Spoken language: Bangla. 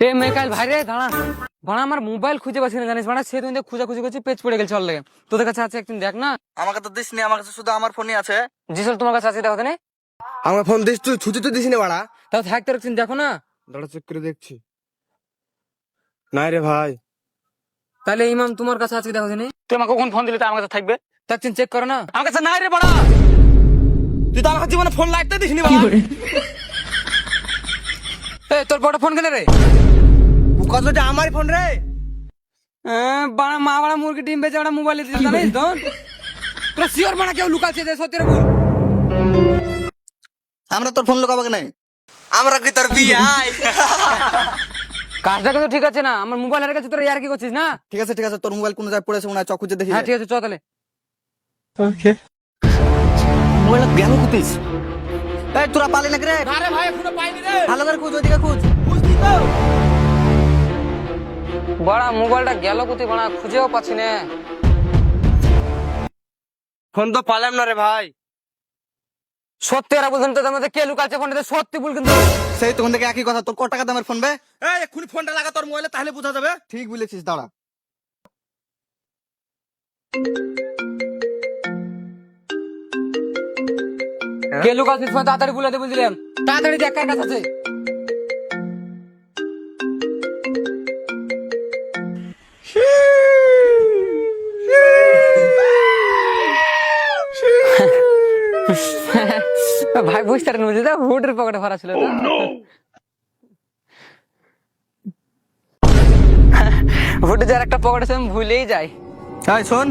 এ মেকাইল ভাই রে দাঁড়া, বাড়া আমার মোবাইল খুঁজে পাচ্ছি না জানিস বাড়া, সে তুমি খুঁজাখুঁজি করছি, পেজ পড়ে গেল, চল লাগে তোদের কাছে আছে একদিন দেখ না। আমাকে তো দিসনি, আমার কাছে শুধু আমার ফোনই আছে। জি চল তোমার কাছে আছে, দেখো না। আমার ফোন দিস, তুই ছুটি তো দিস না বাড়া। তাও থাকতে একদিন দেখো না। দাঁড়া চেক করে দেখছি। নাই রে ভাই। তাহলে ইমাম তোমার কাছে আছে দেখো না। তুই আমাকে কখন ফোন দিলি তো আমার কাছে থাকবে? একদিন চেক করো না। আমার কাছে নাই রে বড়া। তুই তো আমার জীবনে ফোন লাগতে দিসনি বাবা। এ তোর বড় ফোন কেন রে? কতটা আমার ফোন রে। বাড়া মা বাড়া মুরগি ডিম বেচে ওটা মোবাইলে দিতে জানিস তো? তোরা শিওর বাড়া কেউ লুকাচ্ছে যে সত্যি রে বল। আমরা তোর ফোন লোকাবো কেন? আমরা কি তোর বিয়াই? কাজটা কিন্তু ঠিক আছে না, আমার মোবাইল হারিয়ে গেছে, তোরা ইয়ার কি করছিস না? ঠিক আছে ঠিক আছে, তোর মোবাইল কোন জায়গায় পড়েছে মনে হয়, চক খুঁজে দেখি। হ্যাঁ ঠিক আছে চ তাহলে। মোবাইল গেল কুতিস। এই তোরা পালি না রে? আরে ভাই এখনো পাইনি রে। ভালো করে খুঁজ, ওইদিকে খুঁজ। বড়া মোবাইলটা গেল কোথায় বাড়া, খুঁজেও পাচ্ছি না। ফোন তো পালাম না রে ভাই। সত্যি এরা বলছেন তো তোমাদের কে লুকাচ্ছে ফোনটাতে, সত্যি বল কিন্তু। সেই তখন থেকে একই কথা, তোর কত টাকা দামের ফোন বে? এই এক্ষুনি ফোনটা লাগা তোর মোবাইলে, তাহলে বোঝা যাবে। ঠিক বলেছিস, দাঁড়া। কে লুকাচ্ছিস ফোন তাড়াতাড়ি বলে দে, বুঝলাম তাড়াতাড়ি দেখ কার কাছে আছে। ভাই বুঝতে পারেন, বুঝলি তো হুডের পকেটে ভরা ছিল। হুডে যার একটা পকেট আছে আমি ভুলেই যাই। এই শোন,